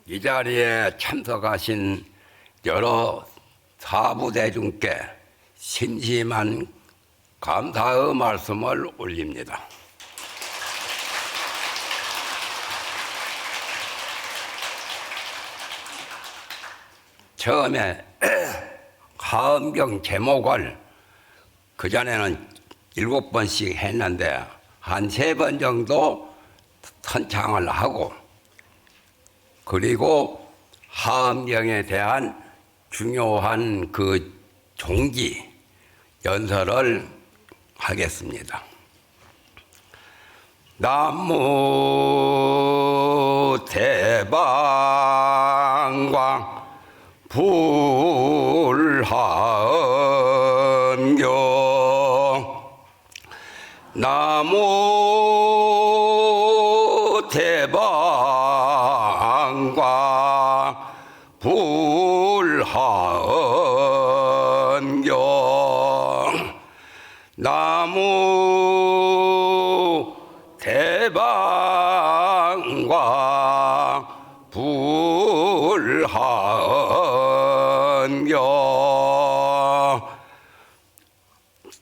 이 자리에 참석하신 여러 사부대중께 심심한 감사의 말씀을 올립니다. 처음에 하엄경 제목을 그전에는 7번씩 했는데 한 3번 정도 선창을 하고, 그리고 하엄경에 대한 중요한 그 종기 연설을 하겠습니다. 나무 대방광 불하엄경, 나무 대방광 불하엄경, 나무 대방광 불하엄경.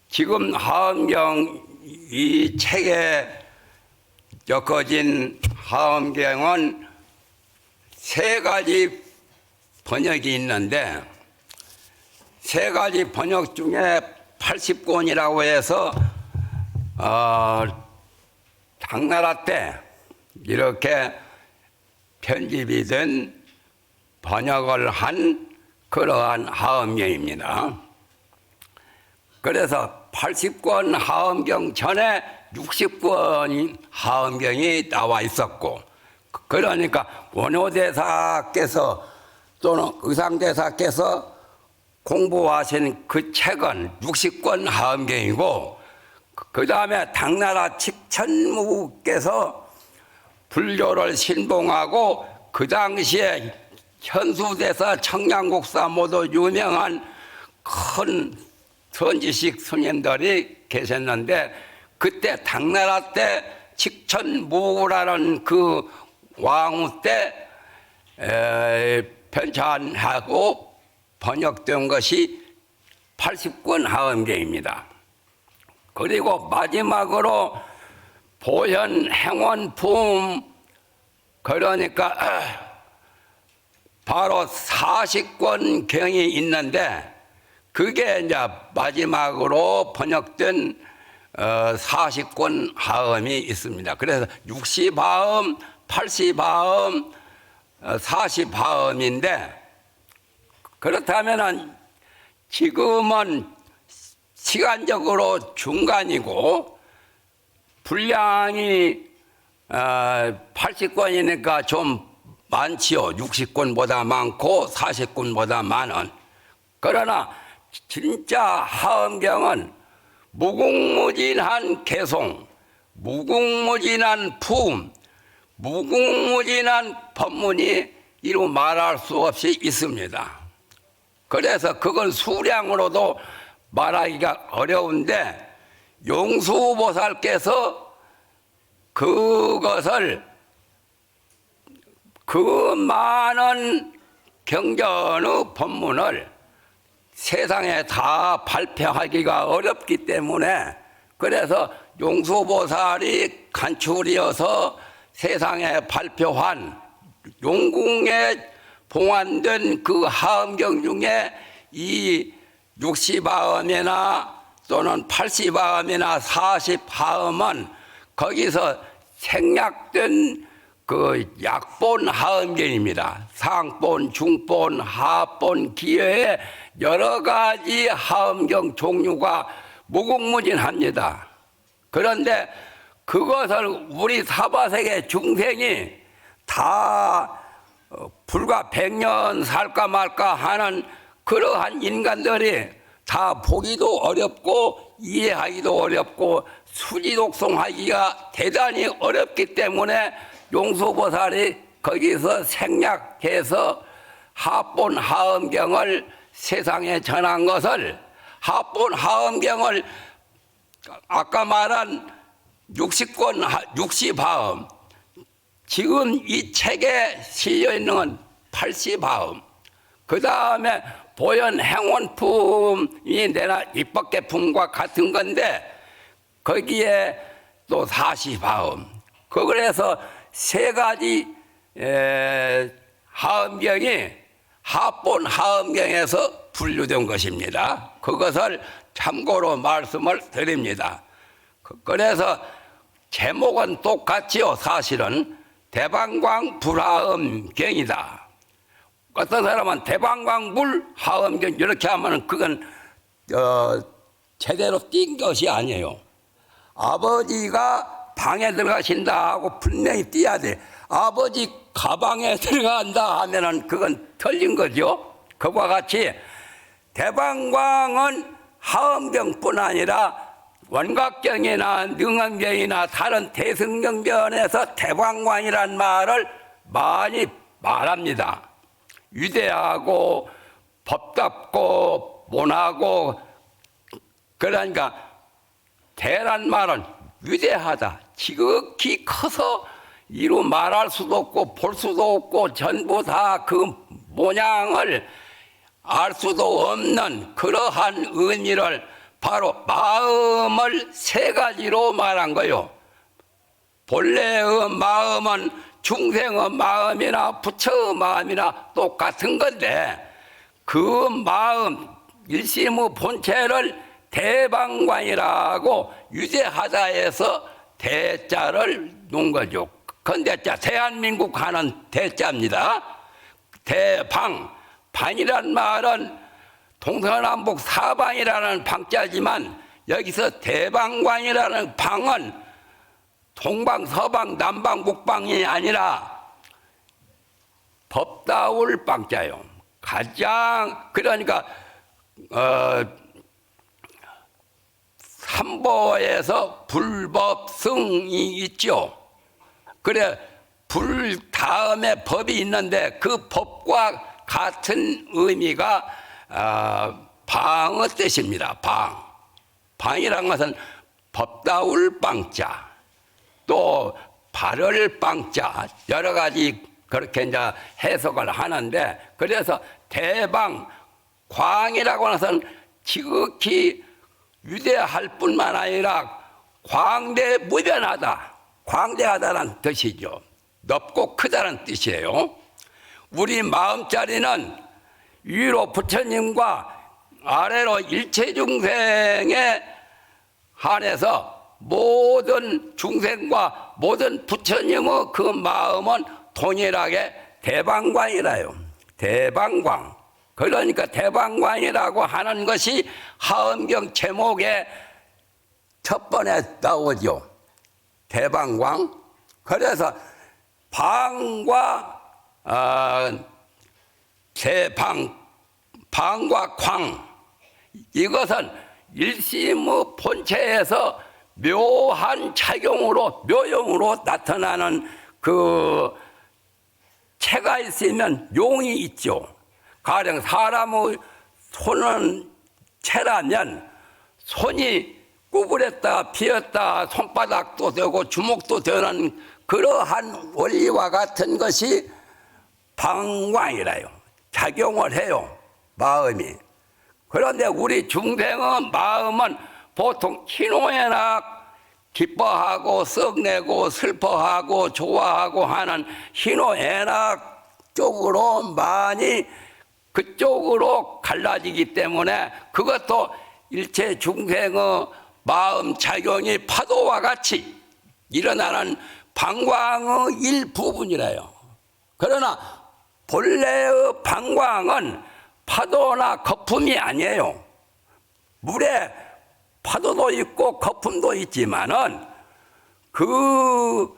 지금 하엄경 이 책에 엮어진 하엄경은 3가지 번역이 있는데, 3가지 번역 중에 80권이라고 해서 당나라 때 이렇게 편집이 된 번역을 한 그러한 하엄경입니다. 그래서 80권 하엄경 전에 60권 하엄경이 나와 있었고, 그러니까 원효대사께서 또는 의상대사께서 공부하신 그 책은 60권 하엄경이고, 그 다음에 당나라 칙천무께서 불교를 신봉하고 그 당시에 현수대사, 청량국사 모두 유명한 큰 선지식 스님들이 계셨는데, 그때 당나라 때 칙천무라는 그 왕후 때 편찬하고 번역된 것이 80권 하엄경입니다. 그리고 마지막으로 보현 행원품, 그러니까 바로 40권 경이 있는데, 그게 이제 마지막으로 번역된 40권 하엄이 있습니다. 그래서 60하엄, 80하엄, 40하엄인데, 그렇다면 지금은 시간적으로 중간이고 분량이 80권이니까 좀 많지요. 60권보다 많고 40권보다 많은. 그러나 진짜 하엄경은 무궁무진한 개송, 무궁무진한 품, 무궁무진한 법문이 이루 말할 수 없이 있습니다. 그래서 그건 수량으로도 말하기가 어려운데, 용수보살께서 그것을 그 많은 경전의 법문을 세상에 다 발표하기가 어렵기 때문에, 그래서 용수보살이 간추리어서 세상에 발표한 용궁에 봉안된 그 하엄경 중에 이 60하엄이나 또는 80하엄이나 40하엄은 거기서 생략된 그 약본 하엄경입니다. 상본, 중본, 하본, 기여의 여러 가지 하엄경 종류가 무궁무진합니다. 그런데 그것을 우리 사바세계 중생이 다 불과 100년 살까 말까 하는 그러한 인간들이 다 보기도 어렵고 이해하기도 어렵고 수지독송하기가 대단히 어렵기 때문에 용수보살이 거기서 생략해서 하본 하엄경을 세상에 전한 것을, 하본 하엄경을 아까 말한 60하엄, 지금 이 책에 실려 있는 건 80화음, 그 다음에 보현 행원품이 내나 입법계품과 같은 건데 거기에 또 40화음, 그래서 세 가지 하음경이 합본 하음경에서 분류된 것입니다. 그것을 참고로 말씀을 드립니다. 그래서 제목은 똑같지요. 사실은 대방광 불하음경이다. 어떤 사람은 대방광 불하음경 이렇게 하면 그건 제대로 띈 것이 아니에요. 아버지가 방에 들어가신다 하고 분명히 띄어야 돼. 아버지 가방에 들어간다 하면은 그건 틀린 거죠. 그와 같이 대방광은 하음경뿐 아니라 원각경이나 능엄경이나 다른 대승경변에서 대방광이란 말을 많이 말합니다. 위대하고 법답고 모나고, 그러니까 대란 말은 위대하다, 지극히 커서 이루 말할 수도 없고 볼 수도 없고 전부 다 그 모양을 알 수도 없는 그러한 의미를 바로 마음을 세 가지로 말한 거요. 본래의 마음은 중생의 마음이나 부처의 마음이나 똑같은 건데 그 마음 일심의 본체를 대방광이라고 유재하자에서 대자를 놓은 거죠. 건대자, 대한민국 하는 대자입니다. 대방, 방이란 말은 동서남북 사방이라는 방자지만 여기서 대방광이라는 방은 동방, 서방, 남방, 북방이 아니라 법다울 방자요. 가장 그러니까 삼보에서 불법승이 있죠. 그래 불 다음에 법이 있는데 그 법과 같은 의미가 방의 뜻입니다. 방이란 것은 법다울 방자, 또 바를 방자, 여러 가지 그렇게 이제 해석을 하는데, 그래서 대방 광이라고 하는 것은 지극히 위대할 뿐만 아니라 광대무변하다, 광대하다는 뜻이죠. 넓고 크다는 뜻이에요. 우리 마음자리는 위로 부처님과 아래로 일체 중생에 한해서 모든 중생과 모든 부처님의 그 마음은 동일하게 대방광이라요. 대방광. 그러니까 대방광이라고 하는 것이 하음경 제목에 첫 번에 나오죠. 대방광. 그래서 방과 방과 광, 이것은 일심의 본체에서 묘한 작용으로, 묘용으로 나타나는 그 체가 있으면 용이 있죠. 가령 사람의 손은 체라면 손이 구부렸다 피었다 손바닥도 되고 주먹도 되는 그러한 원리와 같은 것이 방광이라요. 작용을 해요, 마음이. 그런데 우리 중생의 마음은 보통 희노애락, 기뻐하고 썩내고 슬퍼하고 좋아하고 하는 희노애락 쪽으로 많이 그쪽으로 갈라지기 때문에 그것도 일체 중생의 마음 작용이 파도와 같이 일어나는 방광의 일부분이래요. 그러나 본래의 방광은 파도나 거품이 아니에요. 물에 파도도 있고 거품도 있지만은 그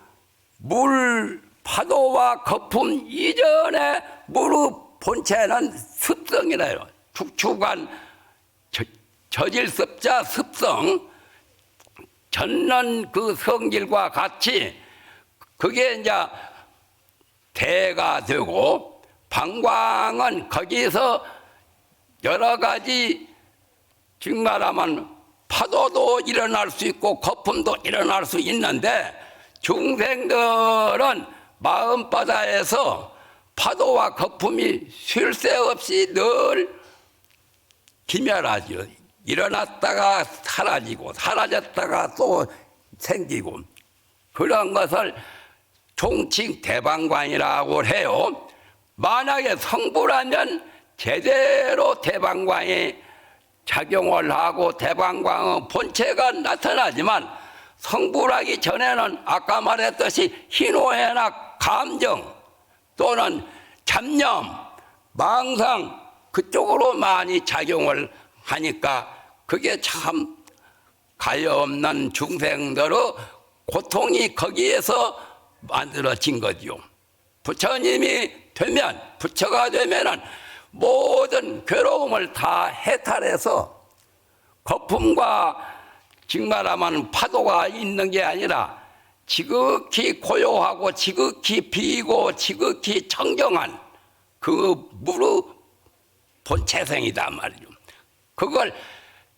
물 파도와 거품 이전에 물의 본체는 습성이래요. 축축한 저질습자 습성, 젖는 그 성질과 같이 그게 이제 대가 되고, 방광은 거기서 여러 가지 즉 말하면 파도도 일어날 수 있고 거품도 일어날 수 있는데 중생들은 마음바다에서 파도와 거품이 쉴 새 없이 늘 기멸하죠. 일어났다가 사라지고 사라졌다가 또 생기고, 그런 것을 종칭 대방광이라고 해요. 만약에 성불하면 제대로 대방광이 작용을 하고 대방광의 본체가 나타나지만, 성불하기 전에는 아까 말했듯이 희노애락, 감정 또는 잡념, 망상 그쪽으로 많이 작용을 하니까 그게 참 가엾는 중생들의 고통이 거기에서 만들어진 거죠. 부처님이 되면, 부처가 되면은 모든 괴로움을 다 해탈해서 거품과 직말하면 파도가 있는 게 아니라 지극히 고요하고 지극히 비고 지극히 청정한 그 무르 본체성이다 말이죠. 그걸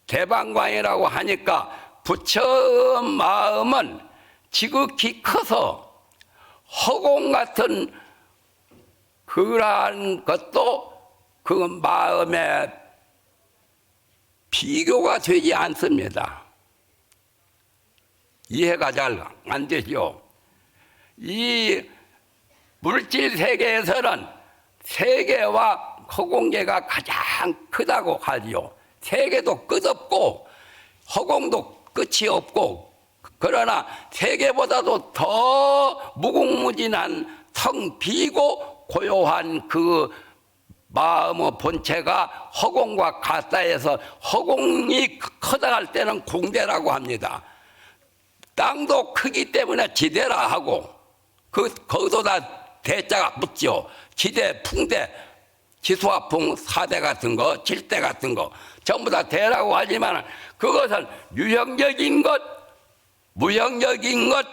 대방광이라고 하니까 부처의 마음은 지극히 커서 허공 같은 그러한 것도 그 마음에 비교가 되지 않습니다. 이해가 잘 안 되죠. 이 물질 세계에서는 세계와 허공계가 가장 크다고 하지요. 세계도 끝없고 허공도 끝이 없고, 그러나 세계보다도 더 무궁무진한 텅 비고 고요한 그 마음의 본체가 허공과 같다 해서 허공이 커다할 때는 공대라고 합니다. 땅도 크기 때문에 지대라 하고, 거기도 다 대자가 붙죠. 지대, 풍대, 지수화풍, 사대 같은 거, 질대 같은 거 전부 다 대라고 하지만, 그것은 유형적인 것, 무형적인 것,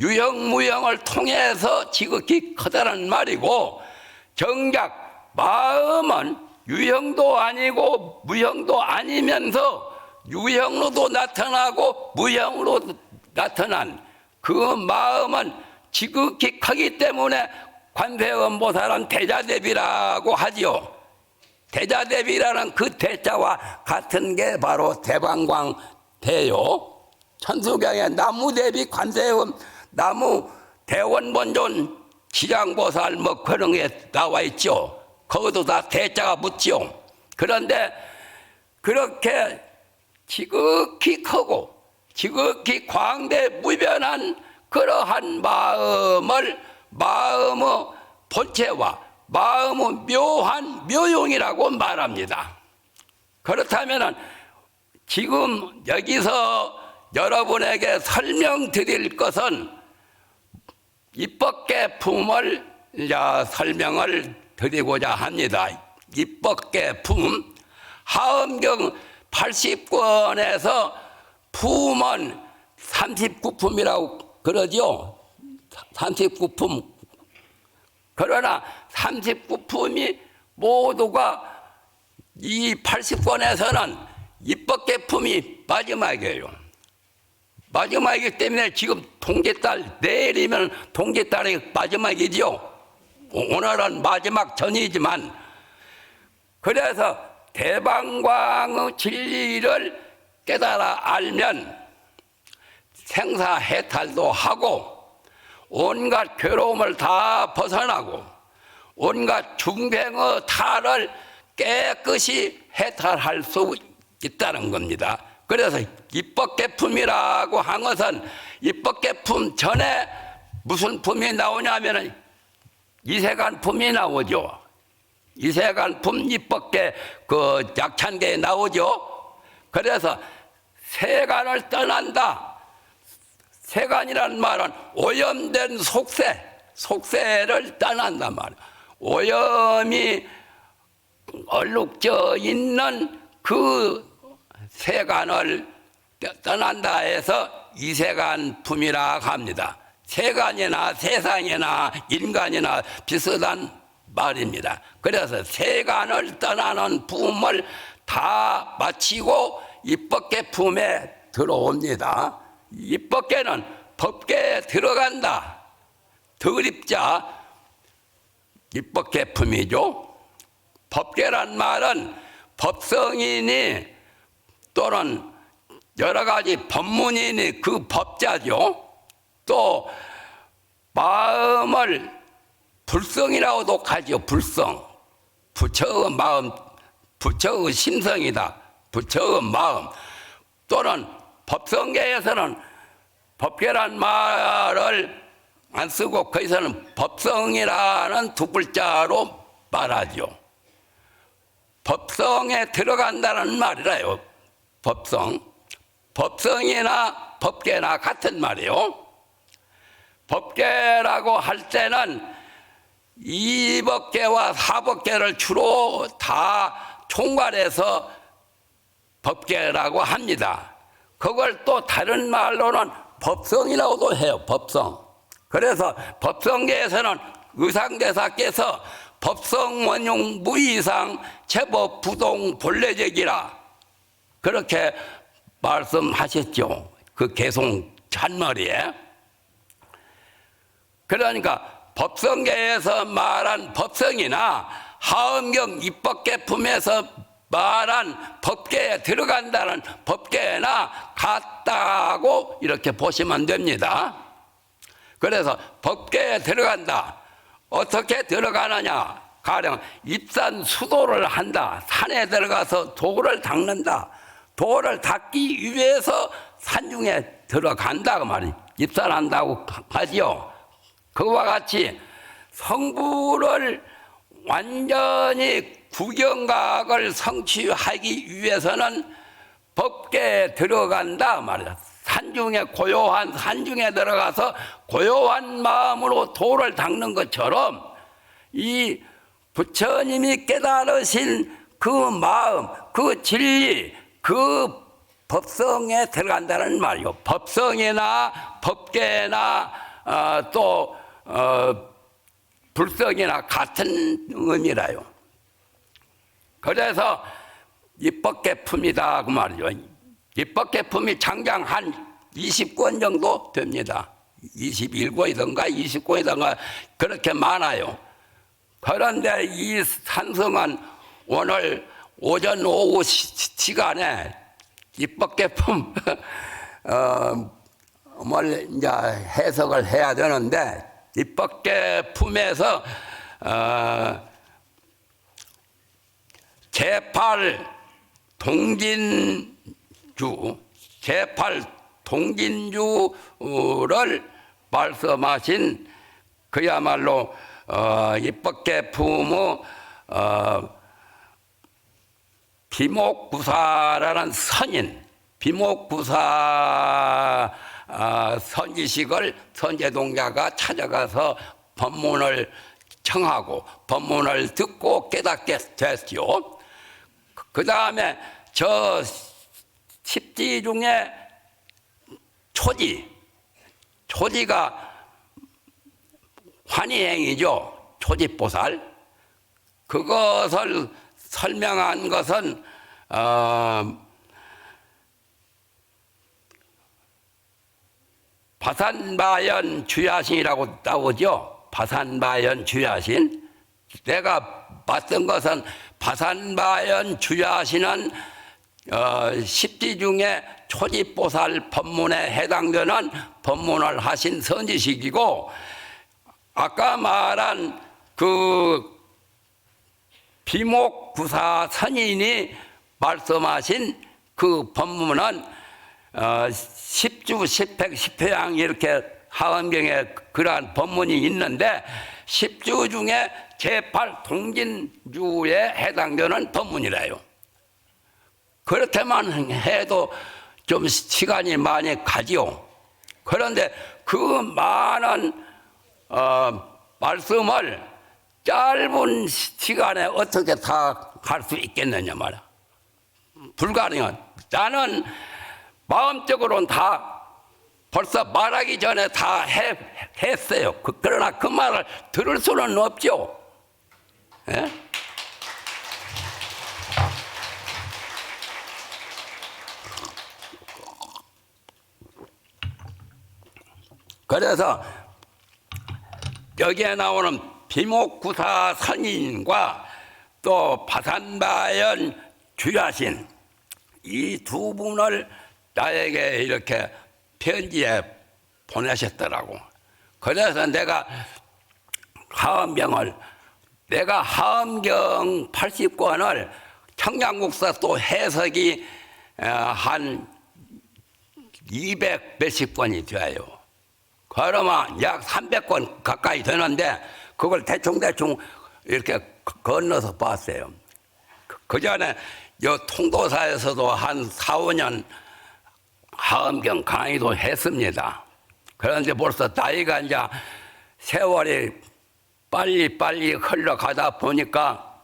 유형무형을 통해서 지극히 커다란 말이고, 정작 마음은 유형도 아니고 무형도 아니면서 유형으로도 나타나고 무형으로 나타난 그 마음은 지극히 크기 때문에 관세음보살은 대자대비라고 하지요. 대자대비라는 그 대자와 같은 게 바로 대방광대요. 천수경에 나무대비 관세음, 나무 대원본존 지장보살 뭐 그런 게 나와 있죠. 거기도 다 대자가 붙죠. 그런데 그렇게 지극히 크고 지극히 광대무변한 그러한 마음을 마음의 본체와 마음의 묘한 묘용이라고 말합니다. 그렇다면 지금 여기서 여러분에게 설명드릴 것은 입법계품을 설명을 드리고자 합니다. 입법계품, 하엄경 80권에서 품은 39품이라고 그러죠. 39품. 그러나 39품이 모두가 이 80권에서는 입법계품이 마지막이에요. 마지막이기 때문에 지금 동짓달, 내일이면 동짓달이 마지막이죠. 오늘은 마지막 전이지만, 그래서 대방광의 진리를 깨달아 알면 생사해탈도 하고 온갖 괴로움을 다 벗어나고 온갖 중생의 탈을 깨끗이 해탈할 수 있다는 겁니다. 그래서 입법계품이라고 한 것은 입법계품 전에 무슨 품이 나오냐면 이세간품이 나오죠. 이세간품 입법계 그 약찬계에 나오죠. 그래서 세간을 떠난다. 세간이라는 말은 오염된 속세를 떠난단 말이에요. 오염이 얼룩져 있는 그 세간을 떠난다 해서 이세간품이라 합니다. 세간이나 세상이나 인간이나 비슷한 말입니다. 그래서 세간을 떠나는 품을 다 마치고 입법계품에 들어옵니다. 입법계는 법계에 들어간다. 득립자 입법계품이죠. 법계란 말은 법성이니 또는 여러 가지 법문이니 그 법자죠. 또 마음을 불성이라고도 하죠. 불성. 부처의 마음, 부처의 심성이다. 부처의 마음. 또는 법성계에서는 법계란 말을 안 쓰고 거기서는 법성이라는 두 글자로 말하죠. 법성에 들어간다는 말이라요. 법성. 법성이나 법계나 같은 말이에요. 법계라고 할 때는 이법계와 사법계를 주로 다 총괄해서 법계라고 합니다. 그걸 또 다른 말로는 법성이라고도 해요. 법성. 그래서 법성계에서는 의상대사께서 법성 원용 무이상 제법 부동 본래적이라 그렇게 말씀하셨죠. 그 개송 찬머리에. 그러니까 법성계에서 말한 법성이나 하엄경 입법계품에서 말한 법계에 들어간다는 법계나 같다고 이렇게 보시면 됩니다. 그래서 법계에 들어간다. 어떻게 들어가느냐? 가령 입산 수도를 한다. 산에 들어가서 돌을 닦는다. 돌을 닦기 위해서 산중에 들어간다 그 말이 입산한다고 하지요. 그와 같이 성부를 완전히 구경각을 성취하기 위해서는 법계에 들어간다 말이야. 산중에 고요한 산중에 들어가서 고요한 마음으로 돌을 닦는 것처럼 이 부처님이 깨달으신 그 마음, 그 진리, 그 법성에 들어간다는 말이요. 법성이나 법계나 또 불성이나 같은 의미라요. 그래서 입법계품이다 그 말이죠. 입법계품이 장장 한 20권 정도 됩니다. 21권이든가 20권이든가 그렇게 많아요. 그런데 이 산성은 오늘 오전 오후 시간에 입법계품 뭘 이제 해석을 해야 되는데 입법계품에서 제8 동진주를 말씀하신 그야말로 입법계품의 비목구사라는 선인, 비목구사 선지식을 선제동자가 찾아가서 법문을 청하고 법문을 듣고 깨닫게 됐죠. 그 다음에 저 십지 중에 초지가 환희행이죠. 초지보살. 그것을 설명한 것은 바산바연 주야신이라고 나오죠. 바산바연 주야신. 내가 봤던 것은 바산바연 주야신은 십지 중에 초지보살 법문에 해당되는 법문을 하신 선지식이고, 아까 말한 그 비목구사 선인이 말씀하신 그 법문은 십주, 십백, 십회양 이렇게 하엄경에 그러한 법문이 있는데 십주 중에 제8 동진주에 해당되는 법문이래요. 그렇게만 해도 좀 시간이 많이 가지요. 그런데 그 많은 말씀을 짧은 시간에 어떻게 다 갈 수 있겠느냐 말이야. 불가능한. 나는 마음적으로는 다 벌써 말하기 전에 다 했어요. 그러나 그 말을 들을 수는 없죠. 예? 그래서 여기에 나오는 비목구사 선인과 또 파산바연 주야신 이 두 분을 나에게 이렇게 편지에 보내셨더라고. 그래서 내가 하엄경을 내가 하엄경 80권을 청량국사 또 해석이 한 200 몇십 권이 돼요. 그러면 약 300권 가까이 되는데 그걸 대충 이렇게 건너서 봤어요. 그 전에 요 통도사에서도 한 4, 5년 하엄경 강의도 했습니다. 그런데 벌써 나이가 이제 세월이 빨리 흘러가다 보니까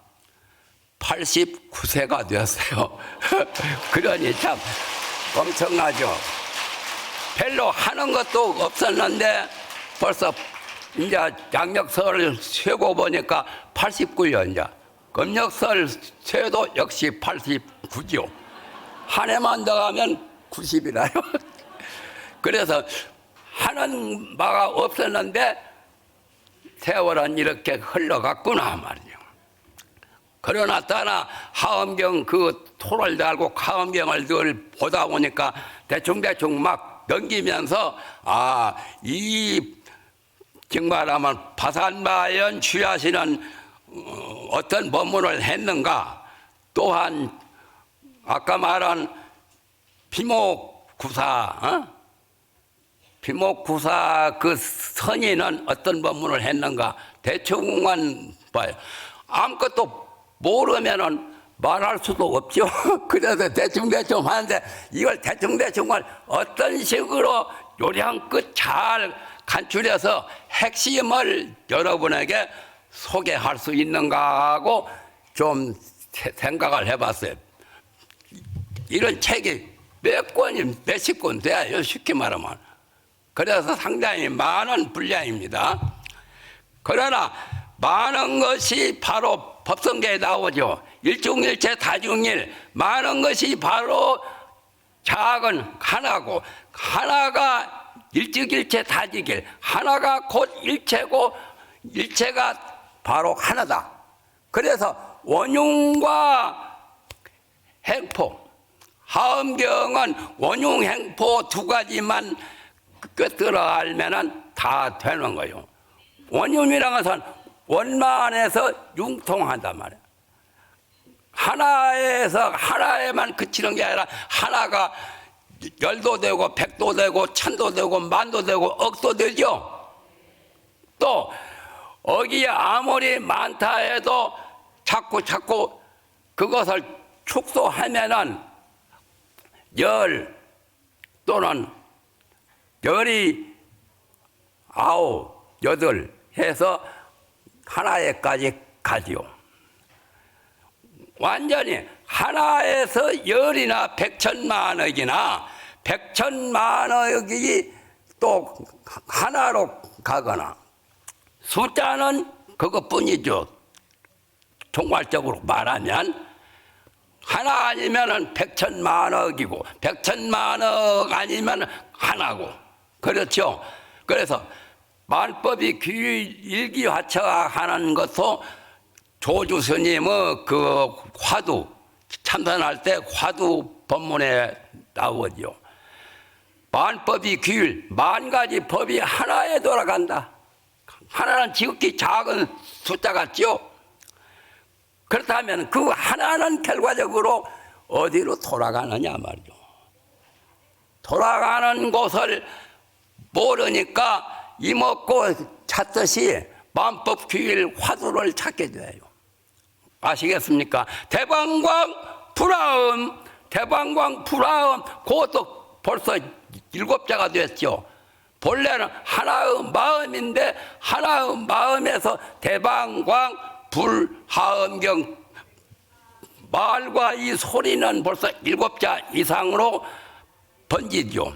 89세가 되었어요. 그러니 참 엄청나죠. 별로 하는 것도 없었는데 벌써 이제 양력서를 세고 보니까 89년 이제 금력서를 세도 역시 89죠. 한 해만 더 가면 90이라요. 그래서 하는 바가 없었는데 세월은 이렇게 흘러갔구나 말이죠. 그러나 따나 하엄경 그 토를 달고 하엄경을 늘 보다 보니까 대충 막 넘기면서 이 정말하면 파산바연 주야시는 어떤 법문을 했는가, 또한 아까 말한 비목구사 그 선인은 어떤 법문을 했는가 대충만 봐요. 아무것도 모르면은 말할 수도 없죠. 그래서 대충 하는데 이걸 대충을 어떤 식으로 요령껏 잘 간추려서 핵심을 여러분에게 소개할 수 있는가 하고 좀 생각을 해봤어요. 이런 책이 몇 권이 몇십 권 돼요, 쉽게 말하면. 그래서 상당히 많은 분량입니다. 그러나 많은 것이 바로 법성계에 나오죠. 일중일체 다중일, 많은 것이 바로 작은 하나고, 하나가 일직일체 다지길, 하나가 곧 일체고 일체가 바로 하나다. 그래서 원흉과 행포, 하엄경은 원흉 행포 두 가지만 꿰뚫어 알면은 다 되는 거예요. 원흉이라는 것은 원만해서 융통한단 말이에요. 하나에만 그치는 게 아니라 하나가 열도 되고 백도 되고 천도 되고 만도 되고 억도 되죠. 또 억이 아무리 많다 해도 자꾸 그것을 축소하면은 열 또는 열이 아홉, 여덟 해서 하나에까지 가지요. 완전히 하나에서 열이나 백천만억이나 백천만억이 또 하나로 가거나 숫자는 그것뿐이죠. 종말적으로 말하면 하나 아니면은 백천만억이고 백천만억 아니면 하나고 그렇죠. 그래서 만법이 일기화처하는 것도 조주 스님의 그 화두 참선할 때 화두 법문에 나오죠. 만법이 규율, 만 가지 법이 하나에 돌아간다. 하나는 지극히 작은 숫자 같죠. 그렇다면 그 하나는 결과적으로 어디로 돌아가느냐 말이죠. 돌아가는 곳을 모르니까 이먹고 찾듯이 만법 규율 화두를 찾게 돼요. 아시겠습니까? 대방광 불화음 그것도 벌써 7자가 됐죠. 본래는 하나의 마음인데 하나의 마음에서 대방광 불하음경 말과 이 소리는 벌써 7자 이상으로 번지죠.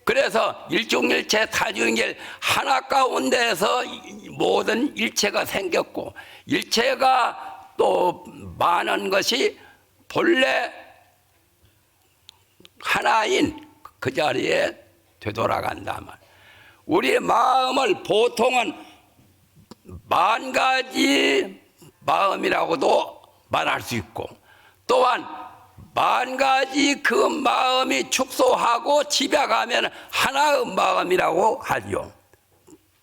그래서 일중일체 다중일 하나 가운데에서 모든 일체가 생겼고 일체가 또 많은 것이 본래 하나인 그 자리에 되돌아간다 말. 우리의 마음을 보통은 만 가지 마음이라고도 말할 수 있고, 또한 만 가지 그 마음이 축소하고 집약하면 하나의 마음이라고 하죠.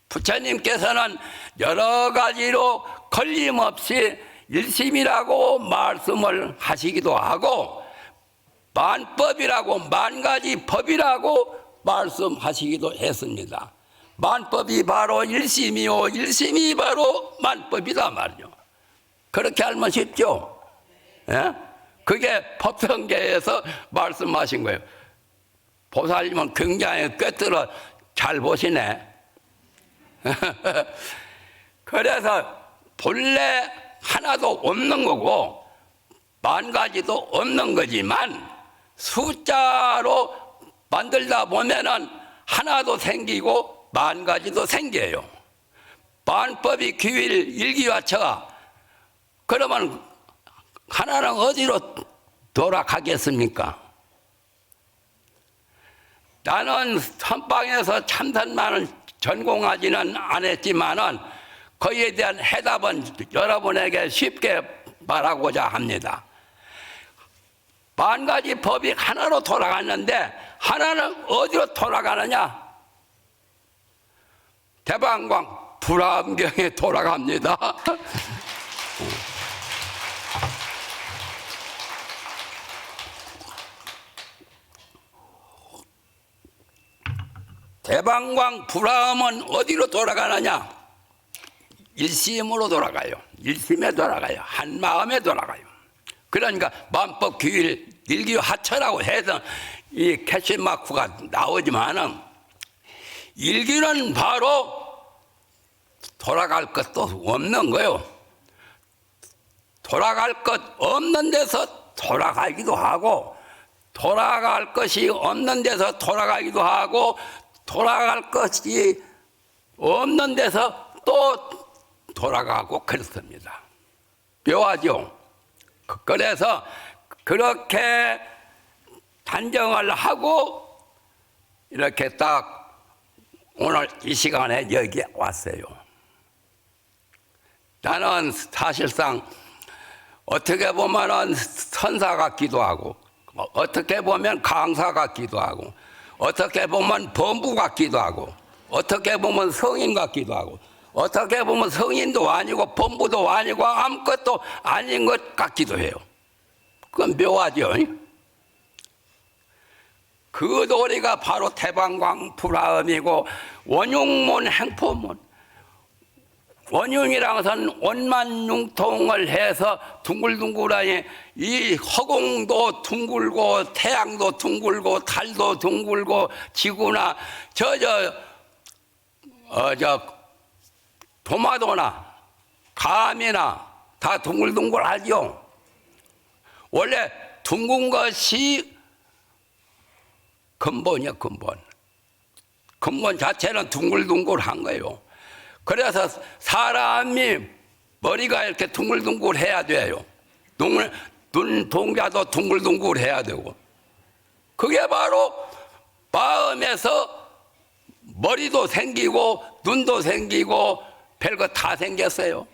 부처님께서는 여러 가지로 걸림없이 일심이라고 말씀을 하시기도 하고, 만법이라고, 만 가지 법이라고 말씀하시기도 했습니다. 만법이 바로 일심이요, 일심이 바로 만법이다 말이죠. 그렇게 알면 쉽죠? 예? 그게 법성계에서 말씀하신 거예요. 보살님은 굉장히 꿰뚫어 잘 보시네. 그래서 본래 하나도 없는 거고 만 가지도 없는 거지만 숫자로 만들다 보면은 하나도 생기고 만 가지도 생겨요. 만법이 규일 일기화처. 그러면 하나는 어디로 돌아가겠습니까? 나는 선방에서 참선만을 전공하지는 않았지만은 거기에 대한 해답은 여러분에게 쉽게 말하고자 합니다. 만 가지 법이 하나로 돌아갔는데 하나는 어디로 돌아가느냐? 대방광 불암경에 돌아갑니다. 대방광 불암은 어디로 돌아가느냐? 일심으로 돌아가요. 일심에 돌아가요. 한 마음에 돌아가요. 그러니까 만법 규일 일기하처라고 해서 이 캐시마크가 나오지만은 일기는 바로 돌아갈 것도 없는 거요. 돌아갈 것 없는 데서 돌아가기도 하고, 돌아갈 것이 없는 데서 돌아가기도 하고, 돌아갈 것이 없는 데서 또 돌아가고 그렇습니다. 묘하죠? 그래서 그렇게 단정을 하고 이렇게 딱 오늘 이 시간에 여기 왔어요. 나는 사실상 어떻게 보면은 선사 같기도 하고, 어떻게 보면 강사 같기도 하고, 어떻게 보면 범부 같기도 하고, 어떻게 보면 성인 같기도 하고, 어떻게 보면 성인도 아니고 범부도 아니고 아무것도 아닌 것 같기도 해요. 그건 묘하죠. 그 도리가 바로 대방광 불화음이고 원흉문 행포문. 원흉이라는 것은 원만융통을 해서 둥글둥글하니 이 허공도 둥글고 태양도 둥글고 달도 둥글고 지구나 도마도나 감이나 다 둥글둥글하죠. 원래 둥근 것이 근본이야, 근본. 근본 자체는 둥글둥글한 거예요. 그래서 사람이 머리가 이렇게 둥글둥글해야 돼요. 눈 동자도 둥글둥글해야 되고. 그게 바로 마음에서 머리도 생기고 눈도 생기고 별거 다 생겼어요.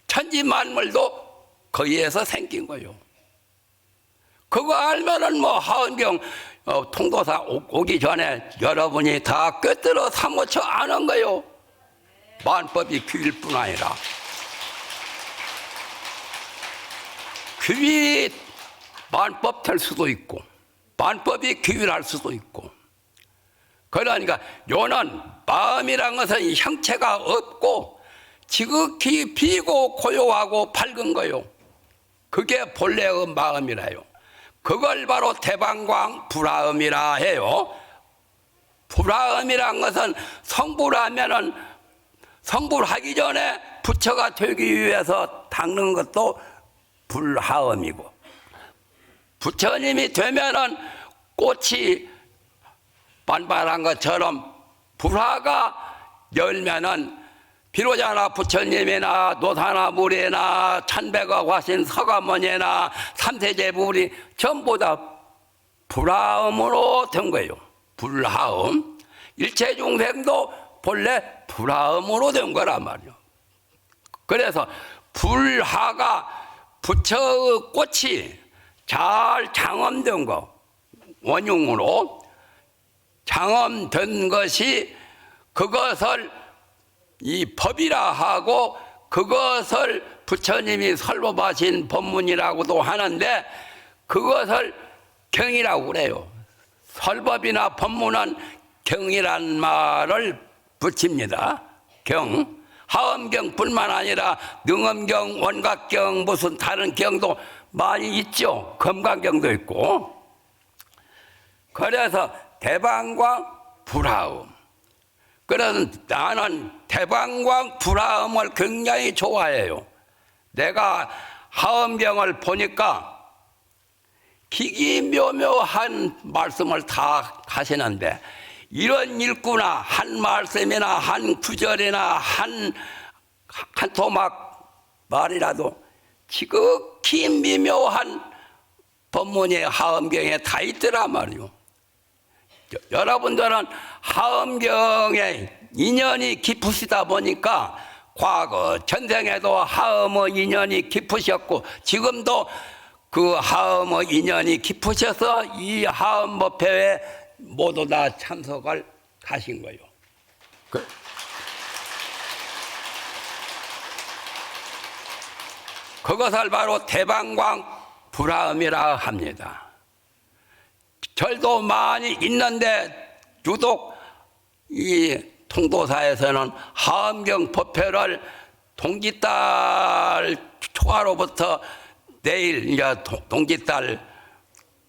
천지만물도 거기에서 생긴 거예요. 그거 알면은 뭐 하은경 통도사 오기 전에 여러분이 다 꿰뚫어 사무쳐 아는 거예요. 만법이 규일 뿐 아니라 규일이 만법 될 수도 있고 만법이 규일할 수도 있고. 그러니까 요는 마음이란 것은 형체가 없고 지극히 비고 고요하고 밝은 거요. 그게 본래의 마음이라요. 그걸 바로 대방광 불화음이라 해요. 불화음이란 것은 성불하면은 성불하기 전에 부처가 되기 위해서 닦는 것도 불화음이고, 부처님이 되면은 꽃이 반발한 것처럼 불화가 열면은 비로자나 부처님이나 노사나 무리나 천백억 화신 서가모니나 삼세제불이 전부 다 불화음으로 된 거예요. 불화음. 일체 중생도 본래 불화음으로 된 거란 말이요. 그래서 불화가 부처의 꽃이 잘 장엄된 거, 원흉으로 장엄된 것이 그것을 이 법이라 하고 그것을 부처님이 설법하신 법문이라고도 하는데 그것을 경이라고 그래요. 설법이나 법문은 경이란 말을 붙입니다. 경. 하엄경뿐만 아니라 능엄경, 원각경, 무슨 다른 경도 많이 있죠. 금강경도 있고. 그래서 대방광 불화음. 그래서 나는 대방광 불화음을 굉장히 좋아해요. 내가 하엄경을 보니까 기기묘묘한 말씀을 다 하시는데 이런 읽구나 한 말씀이나 한 구절이나 한 토막 말이라도 지극히 미묘한 법문이 하엄경에 다 있더라 말이요. 여러분들은 하엄경에 인연이 깊으시다 보니까 과거 전생에도 하엄의 인연이 깊으셨고 지금도 그 하엄의 인연이 깊으셔서 이 하엄법회에 모두 다 참석을 하신 거예요. 그것을 바로 대방광 불화음이라 합니다. 절도 많이 있는데 유독 이 통도사에서는 하엄경 법회를 동짓달 초하로부터 내일 이제 동짓달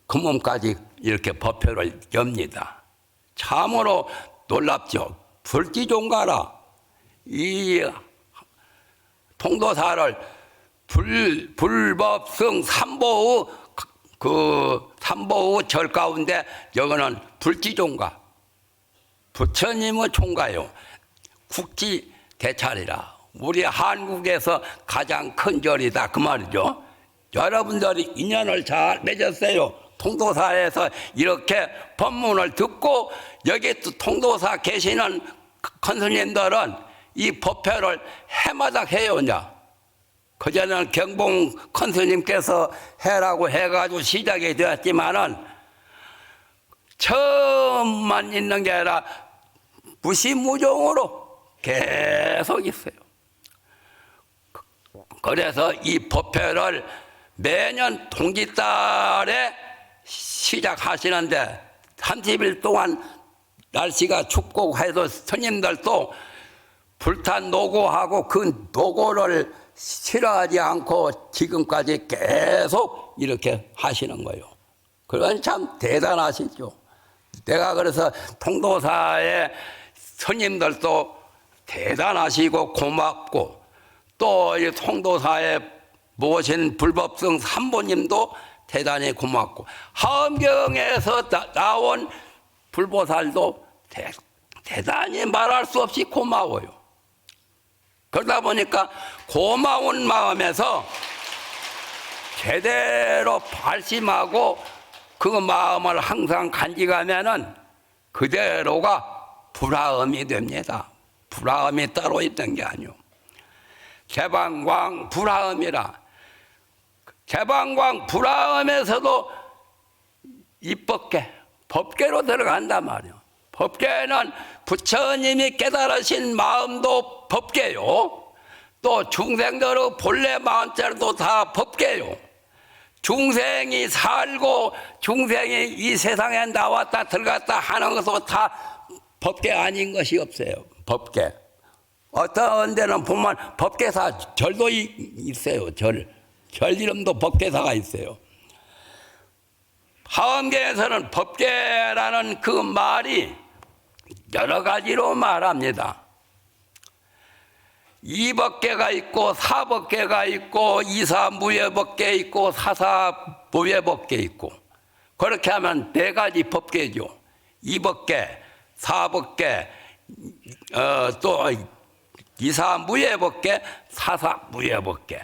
금음까지 이렇게 법회를 엽니다. 참으로 놀랍죠. 불기종가라 이 통도사를 불법성 삼보의 삼보의 절 가운데 여기는 불지종가 부처님의 종가요. 국지 대찰이라 우리 한국에서 가장 큰 절이다 그 말이죠. 여러분들이 인연을 잘 맺었어요. 통도사에서 이렇게 법문을 듣고 여기 또 통도사 계시는 큰 스님들은 이 법회를 해마다 해요. 그전에는 경봉 큰 스님께서 해라고 해가지고 시작이 되었지만은 처음만 있는 게 아니라 무시무종으로 계속 있어요. 그래서 이 법회를 매년 동짓달에 시작하시는데 30일 동안 날씨가 춥고 해도 스님들도 불탄 노고하고 그 노고를 싫어하지 않고 지금까지 계속 이렇게 하시는 거예요. 그건 참 대단하시죠. 내가 그래서 통도사의 스님들도 대단하시고 고맙고 또 이 통도사에 모신 불법성 삼보님도 대단히 고맙고 하엄경에서 나온 불보살도 대단히 말할 수 없이 고마워요. 그러다 보니까 고마운 마음에서 제대로 발심하고 그 마음을 항상 간직하면은 그대로가 불화음이 됩니다. 불화음이 따로 있던 게 아니오. 제방광 불화음이라. 제방광 불화음에서도 입법계, 법계로 들어간단 말이오. 법계는 부처님이 깨달으신 마음도 법계요. 또 중생들의 본래 마음자리도 다 법계요. 중생이 살고 중생이 이 세상에 나왔다 들어갔다 하는 것도 다 법계 아닌 것이 없어요. 법계. 어떤 데는 보면 법계사 절도 있어요. 절 이름도 법계사가 있어요. 하엄경에서는 법계라는 그 말이 여러 가지로 말합니다. 이법계가 있고 사법계가 있고 이사무예법계 있고 사사무예법계 있고 그렇게 하면 네 가지 법계죠. 이법계, 사법계, 또 이사무예법계, 사사무예법계.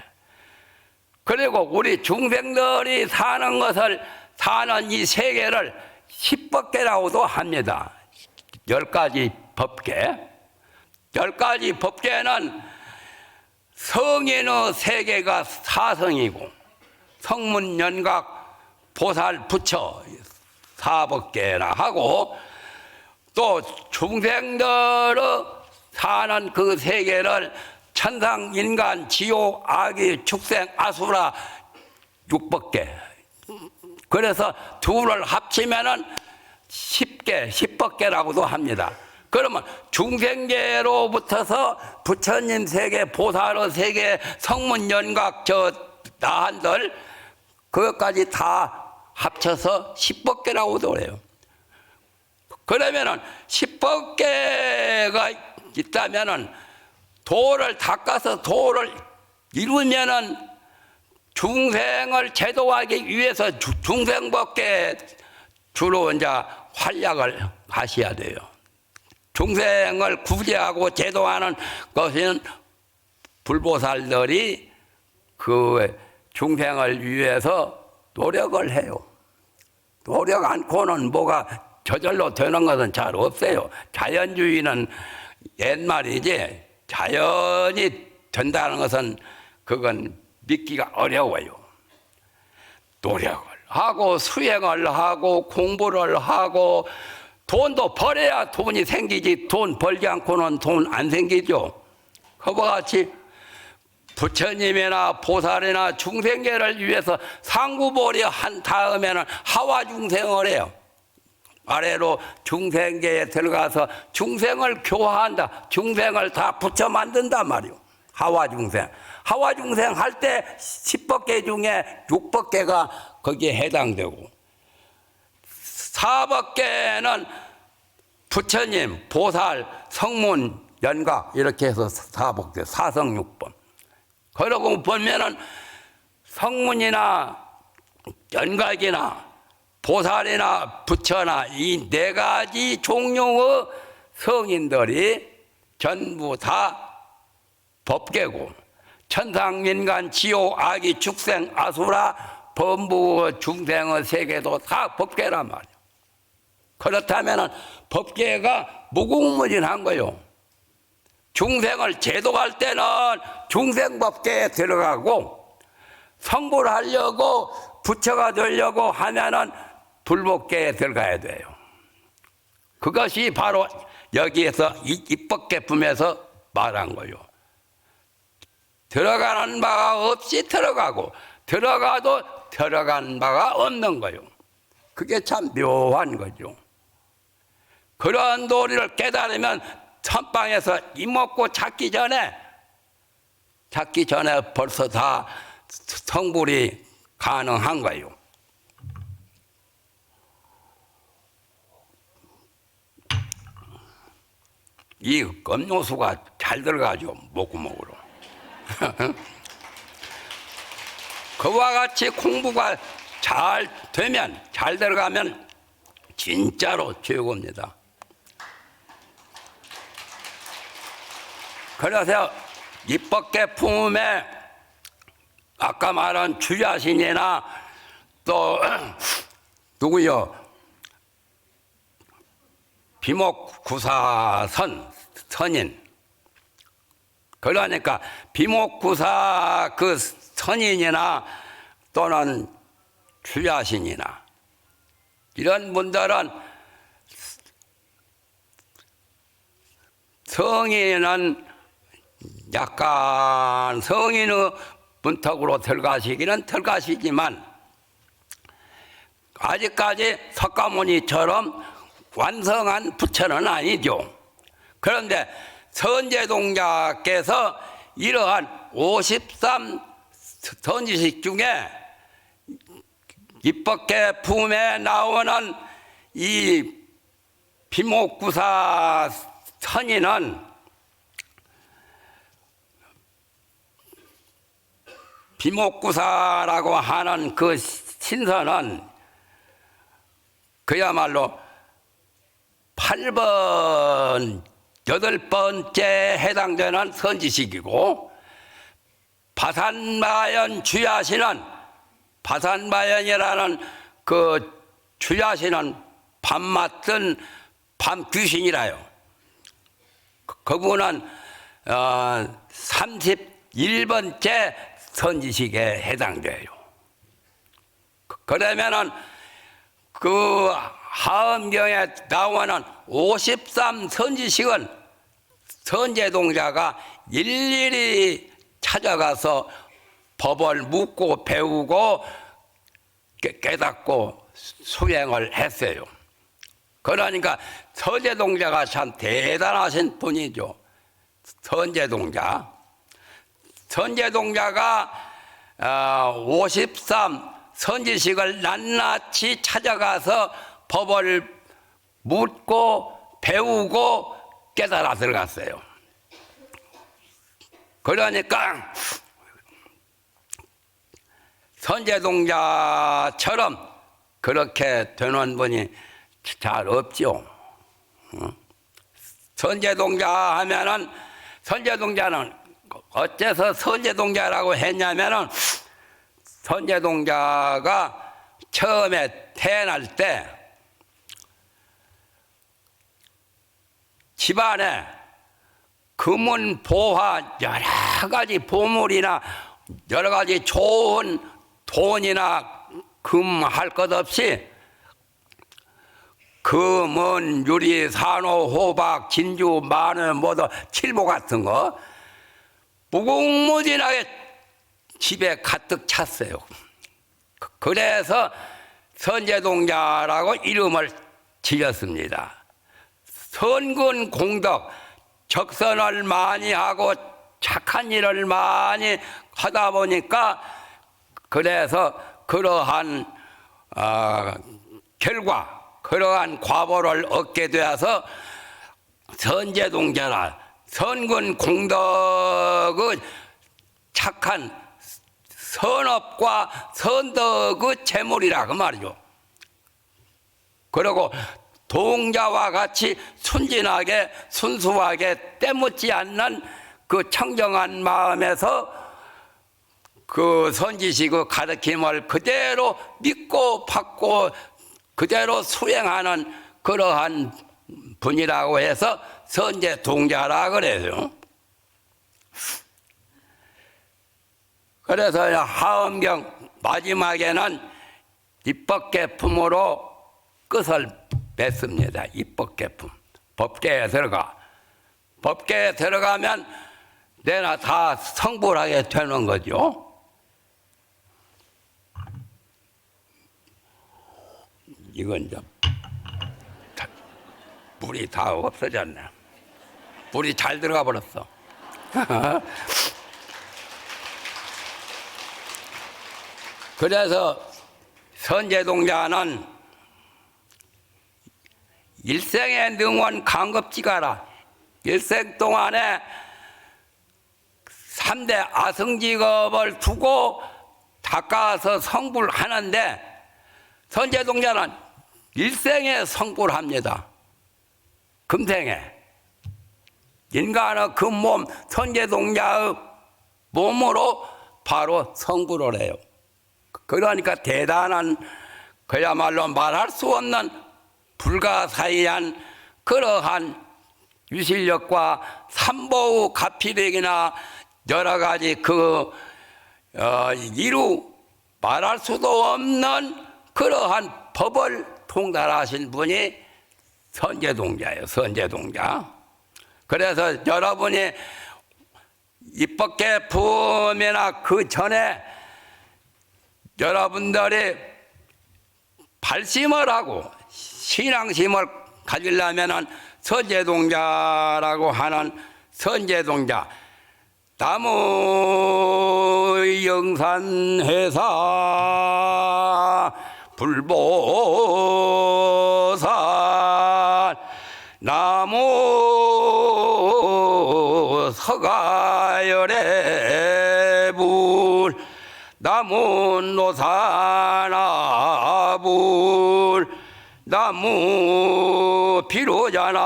그리고 우리 중생들이 사는 것을 사는 이 세계를 십법계라고도 합니다. 10가지 법계. 10가지 법계는 성인의 세계가 사성이고 성문, 연각, 보살, 부처 사법계나 하고 또 중생들의 사는 그 세계를 천상, 인간, 지옥, 악의, 축생, 아수라 6법계. 그래서 둘을 합치면은 10개, 10법계라고도 합니다. 그러면 중생계로부터서 부처님 세계, 보살의 세계, 성문, 연각, 나한들 그것까지 다 합쳐서 10법계라고도 그래요. 그러면은 10법계가 있다면은 도를 닦아서 도를 이루면은 중생을 제도하기 위해서 중생법계 주로 이제 활약을 하셔야 돼요. 중생을 구제하고 제도하는 것은 불보살들이 그 중생을 위해서 노력을 해요. 노력 않고는 뭐가 저절로 되는 것은 잘 없어요. 자연주의는 옛말이지 자연이 된다는 것은 그건 믿기가 어려워요. 노력을 하고 수행을 하고 공부를 하고 돈도 벌어야 돈이 생기지 돈 벌지 않고는 돈 안 생기죠. 그와 같이 부처님이나 보살이나 중생계를 위해서 상구보리 한 다음에는 하와중생을 해요. 아래로 중생계에 들어가서 중생을 교화한다. 중생을 다 부처 만든단 말이요. 하와중생. 하와중생 할 때 10법계 중에 6법계가 거기에 해당되고 사법계는 부처님, 보살, 성문, 연각 이렇게 해서 사법계, 사성육법. 그러고 보면은 성문이나 연각이나 보살이나 부처나 이 4가지 종류의 성인들이 전부 다 법계고 천상, 인간, 지옥, 악의, 축생, 아수라, 범부, 중생의 세계도 다 법계란 말이에요. 그렇다면 법계가 무궁무진한 거요. 중생을 제도할 때는 중생법계에 들어가고 성불 하려고 부처가 되려고 하면은 불법계에 들어가야 돼요. 그것이 바로 여기에서 입법계품에서 말한 거요. 들어가는 바가 없이 들어가고 들어가도 들어간 바가 없는 거요. 그게 참 묘한 거죠. 그런 도리를 깨달으면 선방에서 이먹고 찾기 전에 벌써 다 성불이 가능한 거예요. 이 음료수가 잘 들어가죠, 목구멍으로. 그와 같이 공부가 잘 되면, 잘 들어가면 진짜로 최고입니다. 그래서 입법계 품에 아까 말한 주야신이나 또 누구요? 비목구사선인. 그러니까 비목구사 그 선인이나 또는 주야신이나 이런 분들은 성인은 약간 성인의 문턱으로 들어가시기는 들어가시지만 아직까지 석가모니처럼 완성한 부처는 아니죠. 그런데 선제동자께서 이러한 53 선지식 중에 입법계 품에 나오는 이 비목구사 선인은 비목구사라고 하는 그 신선은 그야말로 8번, 8번째 해당되는 선지식이고 바산마연 주야신은 바산마연이라는 그 주야신은 밤 맞던 밤 귀신이라요. 그분은 31번째 선지식에 해당돼요. 그러면은 그 하엄경에 나오는 53 선지식은 선제동자가 일일이 찾아가서 법을 묻고 배우고 깨닫고 수행을 했어요. 그러니까 선제동자가 참 대단하신 분이죠. 선제동자가 53 선지식을 낱낱이 찾아가서 법을 묻고 배우고 깨달아 들어갔어요. 그러니까 선제동자처럼 그렇게 되는 분이 잘 없죠. 선제동자 하면은, 선제동자는 어째서 선제동자라고 했냐면은, 선제동자가 처음에 태어날 때 집안에 금은 보화 여러 가지 보물이나 여러 가지 좋은 돈이나 금 할 것 없이 금은 유리, 산호, 호박, 진주, 마늘, 모두 칠보 같은 거 무궁무진하게 집에 가득 찼어요. 그래서 선제동자라고 이름을 지었습니다. 선근 공덕, 적선을 많이 하고 착한 일을 많이 하다 보니까 그래서 그러한 결과, 그러한 과보를 얻게 되어서 선제동자라, 선근 공덕의 착한 선업과 선덕의 재물이라 그 말이죠. 그리고 동자와 같이 순진하게 순수하게 때묻지 않는 그 청정한 마음에서 그 선지식의 가르침을 그대로 믿고 받고 그대로 수행하는 그러한 분이라고 해서 선제동자라 그래요. 그래서 하엄경 마지막에는 입법계품으로 끝을 맺습니다. 입법계품. 법계에 들어가. 법계에 들어가면 내나 다 성불하게 되는 거죠. 이건 이제 물이 다 없어졌네. 물이 잘 들어가 버렸어. 그래서 선제동자는 일생의 능원 강급지가라. 일생 동안에 3대 아승직업을 두고 닦아서 성불하는데 선제동자는 일생에 성불합니다. 금생에. 인간의 그 몸, 선제동자의 몸으로 바로 성불을 해요. 그러니까 대단한, 그야말로 말할 수 없는 불가사의한 그러한 유실력과 삼보의 가피력이나 여러 가지 이루 말할 수도 없는 그러한 법을 통달하신 분이 선제동자예요. 선제동자. 그래서 여러분이 입법계품이나 그 전에 여러분들이 발심을 하고 신앙심을 가지려면 선제동자라고 하는 선제동자, 나무 영산회사 불보산 나무 서가열애불 나무 노사나불 나무 비로자나불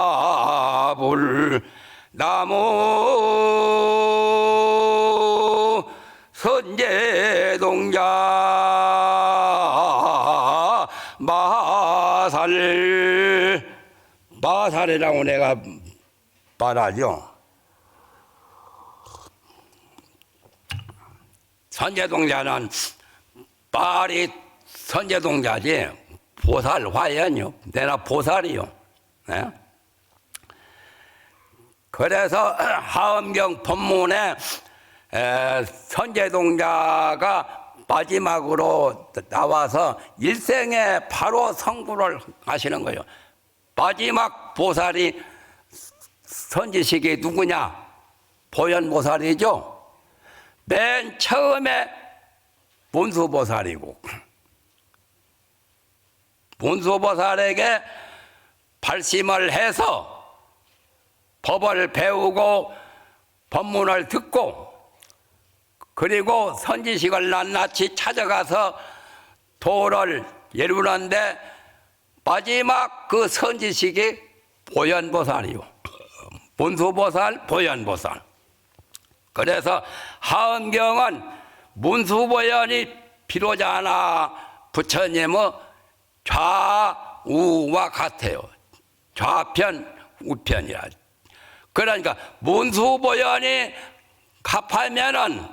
나무 선제동자 마살이라고 내가 말하죠. 선제동자는 말이 선제동자지 보살 화연이요. 내나 보살이요. 네? 그래서 하엄경 법문에 선제동자가 마지막으로 나와서 일생에 바로 성불을 하시는 거예요. 마지막 보살이 선지식이 누구냐? 보현보살이죠. 맨 처음에 문수보살이고, 문수보살에게 발심을 해서 법을 배우고 법문을 듣고, 그리고 선지식을 낱낱이 찾아가서 도를 이루는데 마지막 그 선지식이 보현보살이요. 문수보살, 보현보살. 그래서 하엄경은 문수보현이 비로자나 부처님의 좌우와 같아요. 좌편, 우편이라. 그러니까 문수보현이 합하면은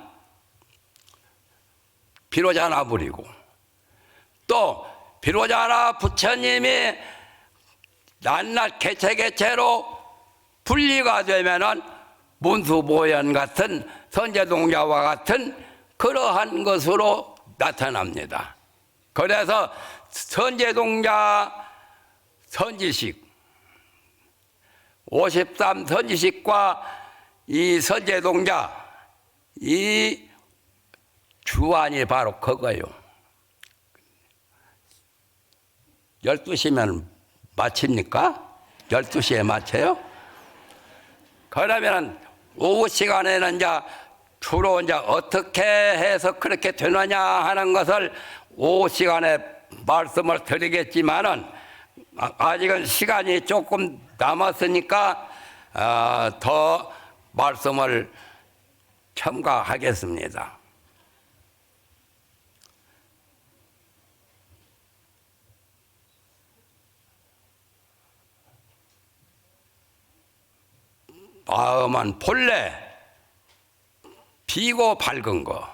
비로자나 부리고, 또 비로자나 부처님이 낱낱 개체개체로 분리가 되면은 문수보현 같은 선제동자와 같은 그러한 것으로 나타납니다. 그래서 선제동자 선지식, 53 선지식과 이 선제동자, 이 주안이 바로 그거예요. 12시면 마칩니까? 12시에 마쳐요? 그러면 오후 시간에는 이제 주로 이제 어떻게 해서 그렇게 되느냐 하는 것을 오후 시간에 말씀을 드리겠지만은 아직은 시간이 조금 남았으니까 더 말씀을 첨가하겠습니다. 마음은 본래 비고 밝은 거,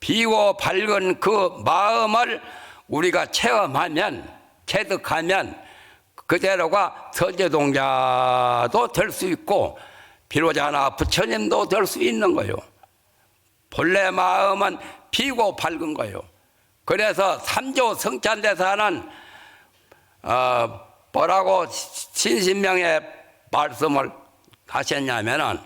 비고 밝은 그 마음을 우리가 체험하면, 체득하면 그대로가 선제동자도 될 수 있고 비로자나 부처님도 될 수 있는 거예요. 본래 마음은 비고 밝은 거예요. 그래서 삼조 성찬대사는 뭐라고 신신명의 말씀을 하셨냐면은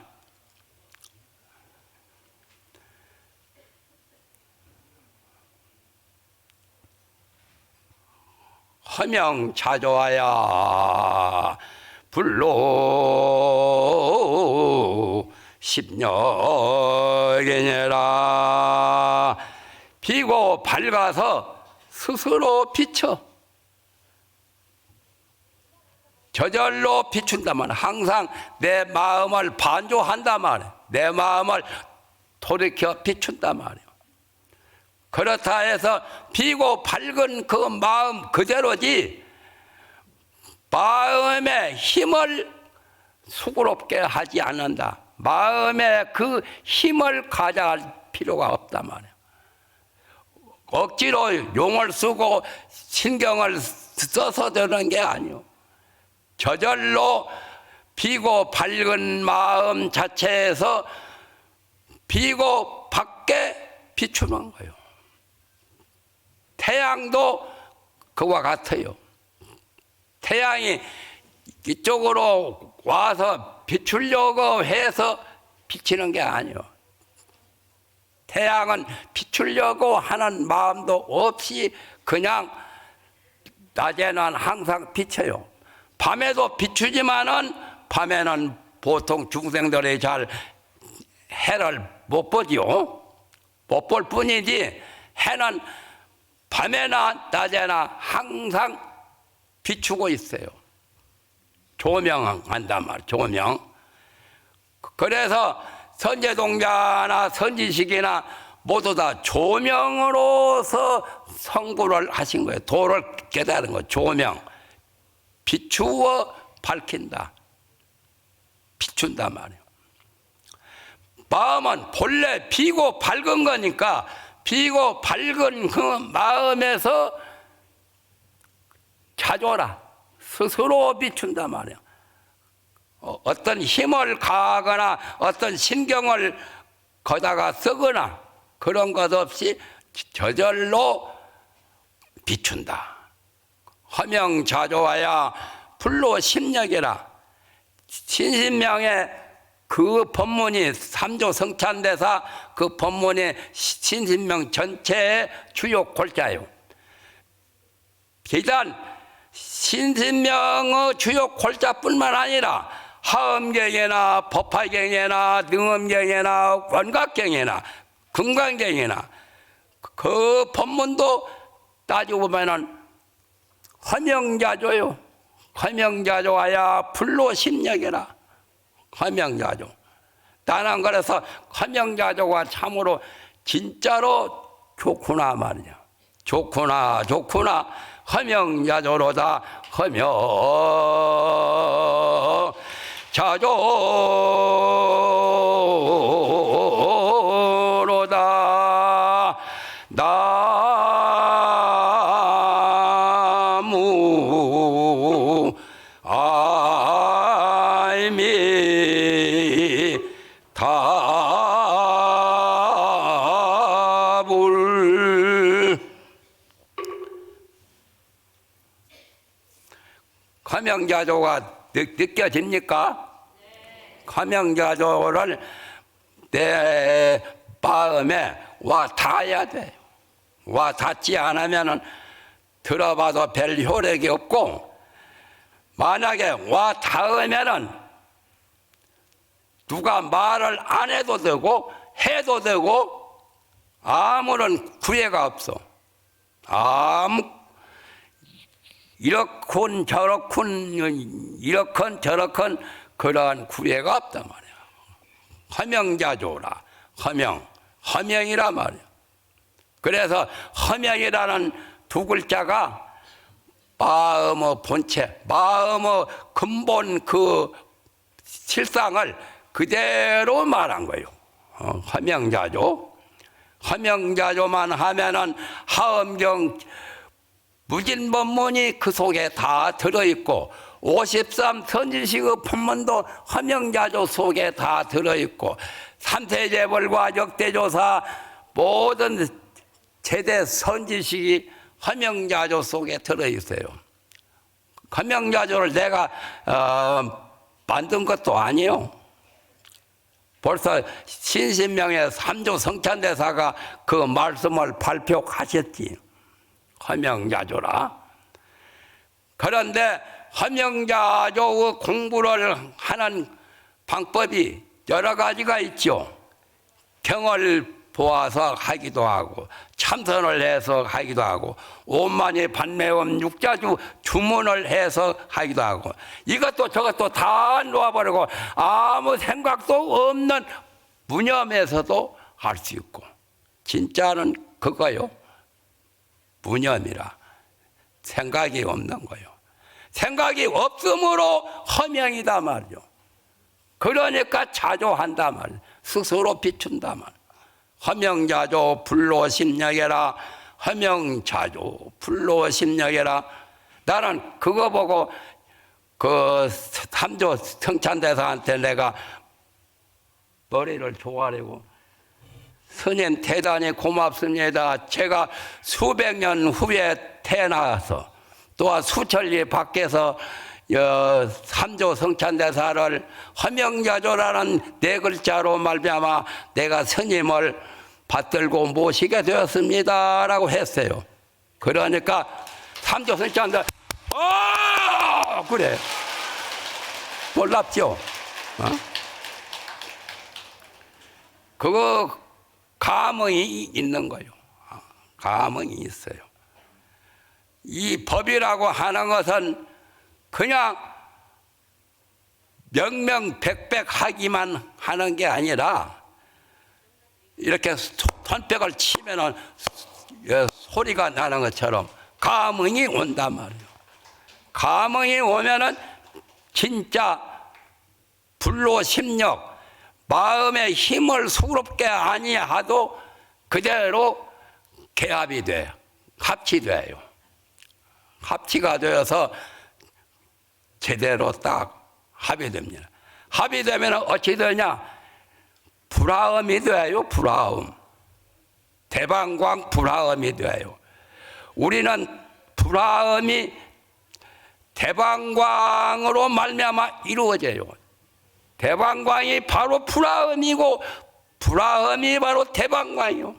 허명차조하야 불로 십년이라. 비고 밝아서 스스로 비춰 저절로 비춘단 말이야. 항상 내 마음을 반조한단 말이야. 내 마음을 돌이켜 비춘단 말이야. 그렇다 해서 비고 밝은 그 마음 그대로지 마음의 힘을 수고롭게 하지 않는다. 마음에 그 힘을 가져갈 필요가 없단 말이야. 억지로 용을 쓰고 신경을 써서 되는 게 아니요. 저절로 비고 밝은 마음 자체에서 비고 밖에 비추는 거예요. 태양도 그와 같아요. 태양이 이쪽으로 와서 비추려고 해서 비치는 게 아니에요. 태양은 비추려고 하는 마음도 없이 그냥 낮에는 항상 비쳐요. 밤에도 비추지만은 밤에는 보통 중생들이 잘 해를 못 보지요. 못 볼 뿐이지 해는 밤에나 낮에나 항상 비추고 있어요. 조명한단 말이에요. 조명. 그래서 선제동자나 선지식이나 모두 다 조명으로서 성불을 하신 거예요. 도를 깨달은 거예요. 조명. 비추어 밝힌다. 비춘단 말이에요. 마음은 본래 비고 밝은 거니까 비고 밝은 그 마음에서 자조라 스스로 비춘단 말이에요. 어떤 힘을 가하거나 어떤 신경을 거다가 쓰거나 그런 것 없이 저절로 비춘다. 화명자조하야 불로심력이라. 신신명의 그 법문이 삼조성찬대사 그 법문이 신신명 전체의 주요 골자예요. 비단 신신명의 주요 골자뿐만 아니라 하엄경이나 법화경이나 능엄경이나 원각경이나 금강경이나 그 법문도 따지고 보면은 화명자조요. 화명자조하야 불로심력이라. 화명자조. 나는 그래서 화명자조가 참으로 진짜로 좋구나 말이야. 좋구나 좋구나. 화명자조로다. 화명자조로다. 나무 아이미 답을. 화명자조가 느껴집니까? 화명자조를 내 마음에 와 닿아야 돼요. 와 닿지 않으면 들어봐도 별 효력이 없고, 만약에 와 닿으면은 누가 말을 안 해도 되고 해도 되고 아무런 구애가 없어. 아무 이렇건 저렇건 이렇건 저렇건 그러한 구애가 없단 말이야. 화명자조라. 화명이라 말이야. 그래서 화명이라는 두 글자가 마음의 본체, 마음의 근본 그 실상을 그대로 말한 거예요. 화명자조. 화명자조만 하면은 하엄경 무진법문이 그 속에 다 들어있고 53 선지식의 법문도 화명자조 속에 다 들어있고 삼세재벌과 역대조사 모든 제대 선지식이 화명자조 속에 들어있어요. 화명자조를 내가 만든 것도 아니에요. 벌써 신신명의 삼조 성찬대사가 그 말씀을 발표하셨지. 화명자조라. 그런데 화명자조의 공부를 하는 방법이 여러 가지가 있죠. 경을 보아서 하기도 하고 참선을 해서 하기도 하고 오만이 반매음 육자주 주문을 해서 하기도 하고 이것도 저것도 다 놓아버리고 아무 생각도 없는 무념에서도 할 수 있고, 진짜는 그거요. 무념이라. 생각이 없는 거요. 생각이 없으므로 화명이다 말이죠. 그러니까 자조한다 말이죠. 스스로 비춘다 말이죠. 화명자조 불로심력이라. 화명자조 불로심력이라. 나는 그거 보고 그 삼조 성찬대사한테 내가 머리를 조아리고, 스님 대단히 고맙습니다. 제가 수백 년 후에 태어나서 또한 수천리 밖에서 삼조 성찬대사를 화명자조라는 네 글자로 말미암아 내가 스님을 받들고 모시게 되었습니다 라고 했어요. 그러니까 삼조 성찬대사 그래 놀랍죠? 그거 감흥이 있는 거예요. 감흥이 있어요. 이 법이라고 하는 것은 그냥 명명백백 하기만 하는 게 아니라 이렇게 손뼉을 치면은 소리가 나는 것처럼 감흥이 온단 말이에요. 감흥이 오면은 진짜 불로 심력, 마음의 힘을 수그럽게 아니하도 그대로 개합이 돼요. 합치돼요. 합치가 되어서 제대로 딱 합이 됩니다. 합이 되면 어찌 되냐? 불화음이 돼요. 불화음. 대방광 불화음이 돼요. 우리는 불화음이 대방광으로 말미암아 이루어져요. 대방광이 바로 불화음이고 불화음이 바로 대방광이요.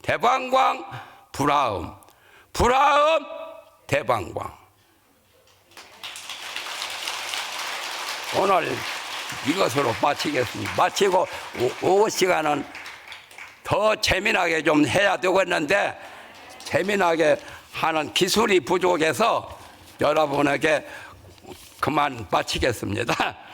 대방광 불화음, 불화음 대방광. 오늘 이것으로 마치겠습니다. 마치고 오후 시간은 더 재미나게 좀 해야 되겠는데 재미나게 하는 기술이 부족해서 여러분에게 그만 마치겠습니다.